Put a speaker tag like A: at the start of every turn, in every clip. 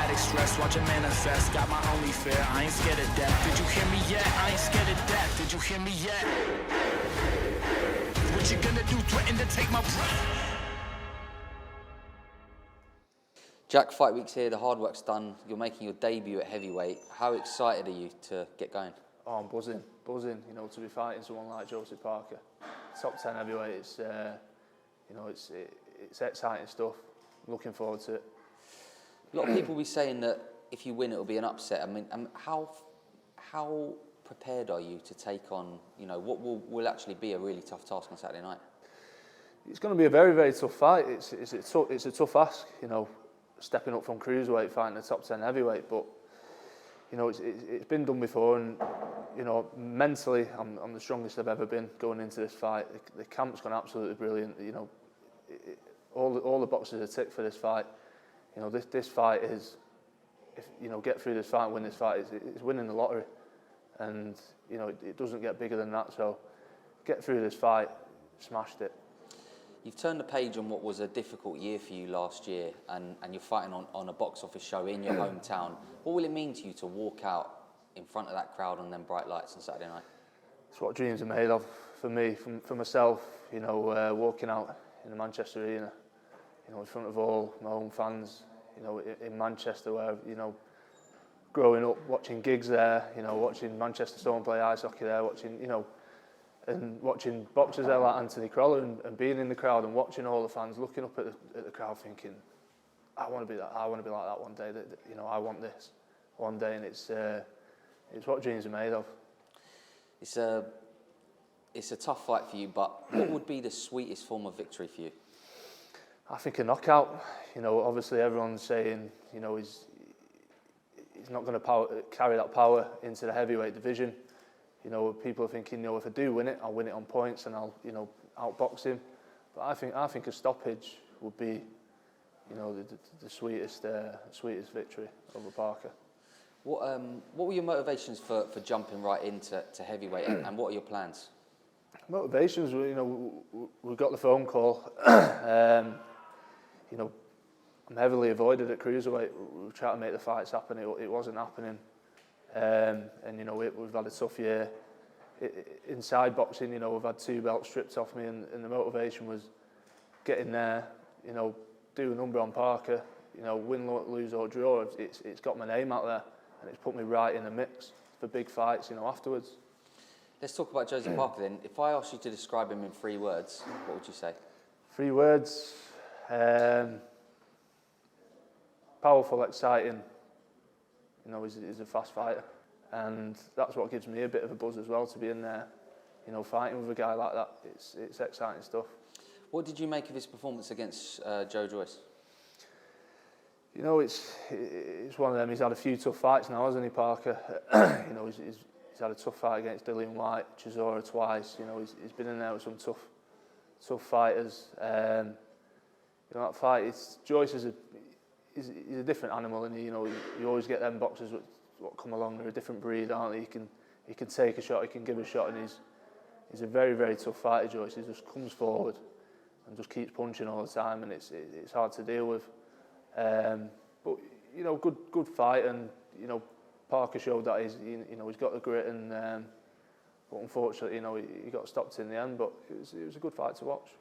A: addict stress, watch it manifest. Got my only fear, I ain't scared of death. Did you hear me yet? I ain't scared of death. Did you hear me yet? What you gonna do? Threaten to take my breath?
B: Jack, fight week's here, the hard work's done. You're making your debut at heavyweight. How excited are you to get going?
C: Oh, I'm buzzing, you know, to be fighting someone like Joseph Parker. Top 10 heavyweight, it's exciting stuff. I'm looking forward to it.
B: A lot of people will be saying that if you win, it'll be an upset. I mean, how prepared are you to take on, you know, what will actually be a really tough task on Saturday night?
C: It's going to be a very, very tough fight. It's a tough ask, you know, stepping up from cruiserweight, fighting the top 10 heavyweight. But you know, it's been done before, and you know, mentally, I'm the strongest I've ever been going into this fight. The camp's gone absolutely brilliant. You know, all the boxes are ticked for this fight. You know, this fight is, if you know, get through this fight, win this fight, it's winning the lottery, and you know, it doesn't get bigger than that. So, get through this fight, smashed it.
B: You've turned the page on what was a difficult year for you last year, and you're fighting on a box office show in your hometown. What will it mean to you to walk out in front of that crowd on them bright lights on Saturday night?
C: It's what dreams are made of for me, for myself. You know, walking out in the Manchester Arena, you know, in front of all my own fans. You know, in Manchester, where you know, growing up watching gigs there. You know, watching Manchester Storm play ice hockey there. Watching, you know, and watching boxers there like Anthony Crolla, and being in the crowd and watching all the fans looking up at the crowd, thinking, I want to be that. I want to be like that one day. That, you know, I want this one day, and it's what dreams are made of.
B: It's a tough fight for you, but what would be the sweetest form of victory for you?
C: I think a knockout. You know, obviously everyone's saying, you know, he's not going to carry that power into the heavyweight division. You know, people are thinking, you know, if I do win it, I'll win it on points and I'll, you know, outbox him. But I think a stoppage would be, you know, the sweetest victory over Parker.
B: What were your motivations for jumping right into heavyweight, and what are your plans?
C: Motivations, you know, we got the phone call. You know, I'm heavily avoided at cruiserweight. We tried to make the fights happen. It wasn't happening. And you know, we've had a tough year. Inside boxing, you know, we've had 2 belts stripped off me, and the motivation was getting there. You know, do a number on Parker. You know, win, lose or draw. It's got my name out there, and it's put me right in the mix for big fights. You know, afterwards.
B: Let's talk about Joseph Parker then. If I asked you to describe him in 3 words, what would you say?
C: 3 words. Powerful, exciting. You know, he's a fast fighter, and that's what gives me a bit of a buzz as well, to be in there, you know, fighting with a guy like that. It's exciting stuff.
B: What did you make of his performance against Joe Joyce?
C: You know, it's one of them. He's had a few tough fights now, hasn't he, Parker? You know, he's had a tough fight against Dillian White, Chisora twice. You know, he's been in there with some tough fighters. You know, that fight, Joyce is he's a different animal, and you know, you always get them boxers what come along. They're a different breed, aren't they? He can take a shot, he can give a shot, and he's a very, very tough fighter, Joyce. He just comes forward and just keeps punching all the time, and it's hard to deal with. But you know, good fight, and you know, Parker showed that you know, he's got the grit, and but unfortunately, you know, he got stopped in the end. But it was a good fight to watch.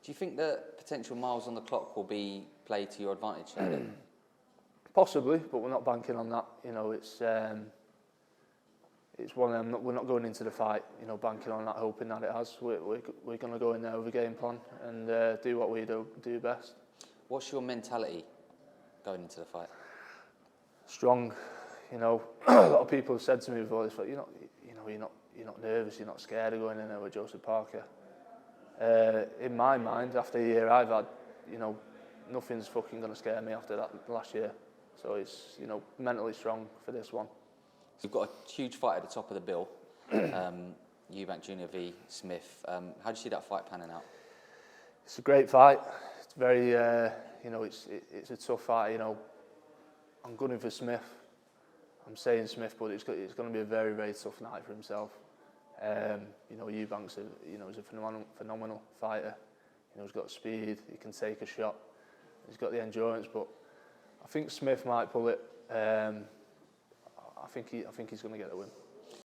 B: Do you think that potential miles on the clock will be played to your advantage?
C: Possibly, but we're not banking on that. You know, it's one of them. We're not going into the fight, you know, banking on that, hoping that it has. We're going to go in there with a game plan and do what we do best. What's
B: your mentality going into the fight?
C: Strong. You know, a lot of people have said to me before this fight, you're not nervous, you're not scared of going in there with Joseph Parker. In my mind, after the year I've had, you know, nothing's fucking going to scare me after that last year. So it's, you know, mentally strong for this one.
B: You've got a huge fight at the top of the bill, Eubank Jr v Smith. How do you see that fight panning out?
C: It's a great fight. It's very, you know, it's a tough fight. You know, I'm gunning for Smith. I'm saying Smith, but it's going to be a very, very tough night for himself. You know, Eubank's he's a phenomenal fighter. You know, he's got speed. He can take a shot. He's got the endurance, but I think Smith might pull it I think he's going to get the win.